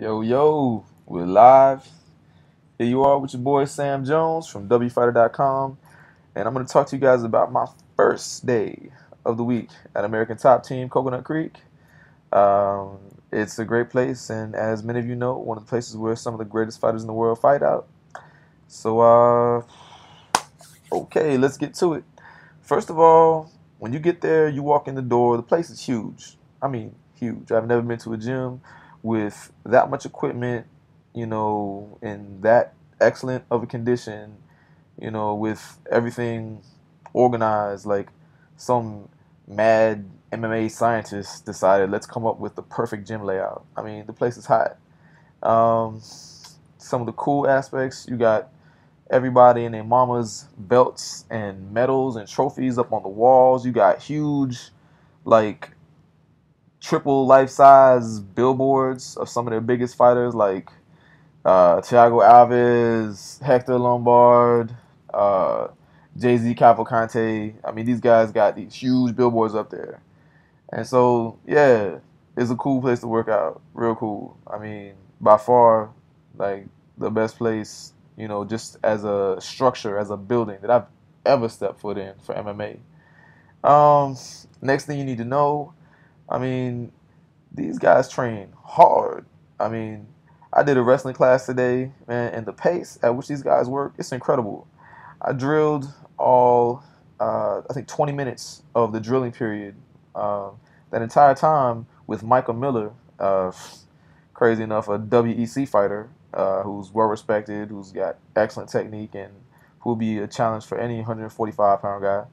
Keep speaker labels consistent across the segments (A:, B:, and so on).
A: Yo, yo, we're live. Here you are with your boy Sam Jones from wfighter.com, and I'm going to talk to you guys about my first day of the week at American Top Team Coconut Creek. Um, it's a great place, and as many of you know, one of the places where some of the greatest fighters in the world fight out. So, okay, let's get to it. First of all, when you get there, you walk in the door, the place is huge. I mean, huge. I've never been to a gym with that much equipment, in that excellent of a condition, with everything organized. Like some mad MMA scientist decided, let's come up with the perfect gym layout. I mean, the place is hot. Um, some of the cool aspects, you got everybody and their mama's belts and medals and trophies up on the walls. You got huge, like, triple life-size billboards of some of their biggest fighters, like Thiago Alves, Hector Lombard, uh, Jay-Z Cavalcante. I mean, these guys got these huge billboards up there. And so, yeah, it's a cool place to work out. Real cool. I mean, by far, like, the best place, just as a structure, as a building that I've ever stepped foot in for MMA. Next thing you need to know, I mean, these guys train hard. I mean, I did a wrestling class today, man, and the pace at which these guys work, it's incredible. I drilled I think 20 minutes of the drilling period. That entire time with Michael Miller, crazy enough, a WEC fighter who's well respected, who's got excellent technique, and who'll be a challenge for any 145-pound guy.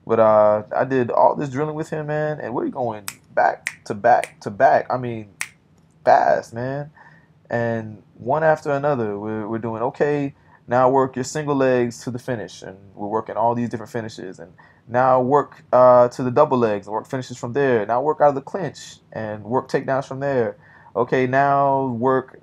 A: But I did all this drilling with him, man, and we're going back to back to back. I mean, fast, man. And one after another, we're doing okay. Now work your single legs to the finish, and we're working all these different finishes. And now work to the double legs and work finishes from there. Now work out of the clinch and work takedowns from there. Okay, now work,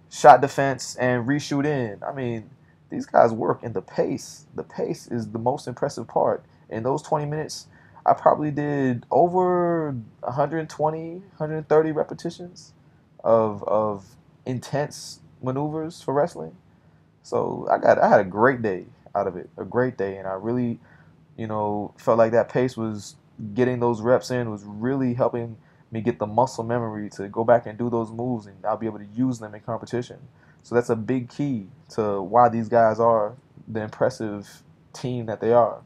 A: shot defense and reshoot in. I mean, these guys work in the pace. The pace is the most impressive part. In those 20 minutes, I probably did over 120, 130 repetitions of intense maneuvers for wrestling. So I had a great day out of it, a great day, and I really, felt like that pace was getting those reps in was really helping me get the muscle memory to go back and do those moves, and I'll be able to use them in competition. So that's a big key to why these guys are the impressive team that they are.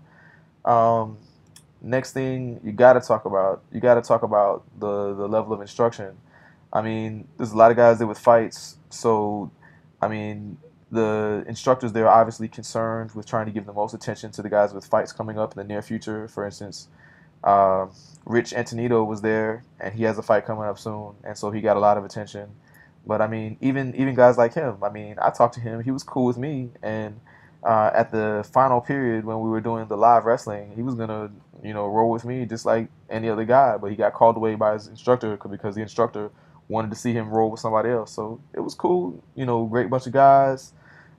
A: Um, Next thing you gotta talk about the level of instruction. I mean, there's a lot of guys there with fights, so I mean, the instructors there are obviously concerned with trying to give the most attention to the guys with fights coming up in the near future. For instance, uh, Rich Antonito was there, and he has a fight coming up soon, and so he got a lot of attention. But I mean, even guys like him. I mean, I talked to him. He was cool with me, and at the final period when we were doing the live wrestling, he was gonna roll with me just like any other guy. But he got called away by his instructor because the instructor wanted to see him roll with somebody else. So it was cool. Great bunch of guys.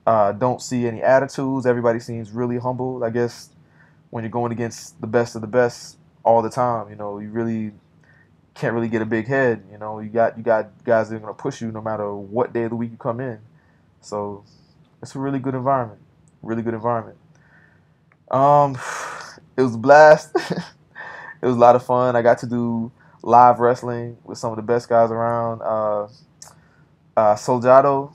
A: Don't see any attitudes. Everybody seems really humble. I guess when you're going against the best of the best all the time, you really can't really get a big head. You got guys that are gonna push you no matter what day of the week you come in. So it's a really good environment. Really good environment. Um, it was a blast. It was a lot of fun. I got to do live wrestling with some of the best guys around. Soldado,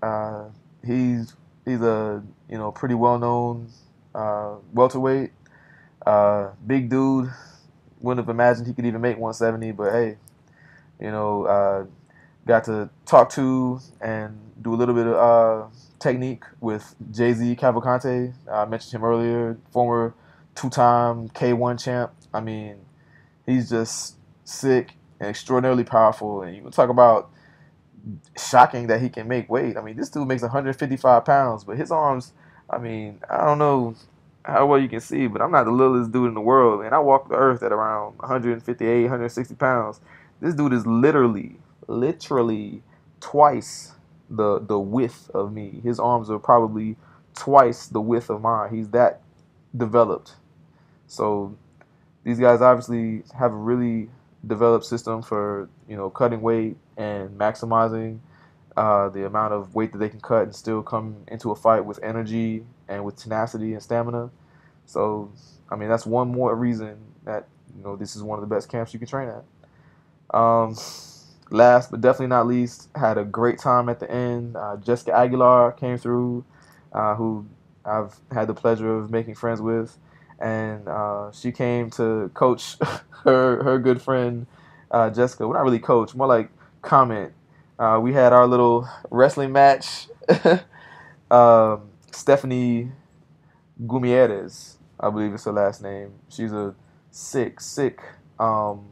A: uh, he's a pretty well known welterweight, big dude. Wouldn't have imagined he could even make 170, but hey, you know, uh, got to talk to and do a little bit of technique with Jay-Z Cavalcante. I mentioned him earlier, former two-time K1 champ. I mean, he's just sick and extraordinarily powerful. And you can talk about shocking that he can make weight. I mean, this dude makes 155 pounds, but his arms, I mean, I don't know how well you can see, but I'm not the littlest dude in the world. And I walk the earth at around 158, 160 pounds. This dude is literally twice the width of me. His arms are probably twice the width of mine. He's that developed. So these guys obviously have a really developed system for cutting weight and maximizing the amount of weight that they can cut and still come into a fight with energy and with tenacity and stamina. So, I mean, that's one more reason that this is one of the best camps you can train at. Last but definitely not least, had a great time at the end. Jessica Aguilar came through, who I've had the pleasure of making friends with, and she came to coach her good friend Jessica. Well, not really coach, more like comment. We had our little wrestling match. Stephanie Gumieres, I believe it's her last name. She's a sick um,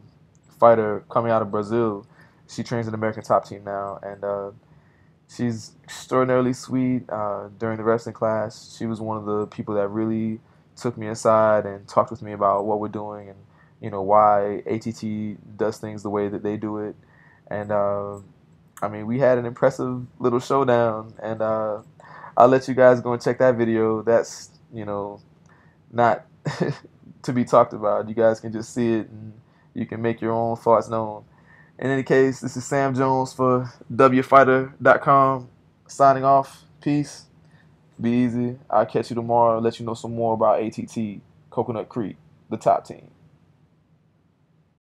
A: fighter coming out of Brazil. She trains in the American Top Team now, and she's extraordinarily sweet. During the wrestling class, she was one of the people that really took me aside and talked with me about what we're doing and why ATT does things the way that they do it. And I mean, we had an impressive little showdown, and I'll let you guys go and check that video. That's not to be talked about. You guys can just see it and you can make your own thoughts known. In any case, this is Sam Jones for WFighter.com signing off. Peace. Be easy. I'll catch you tomorrow and let you know some more about ATT, Coconut Creek, the top team.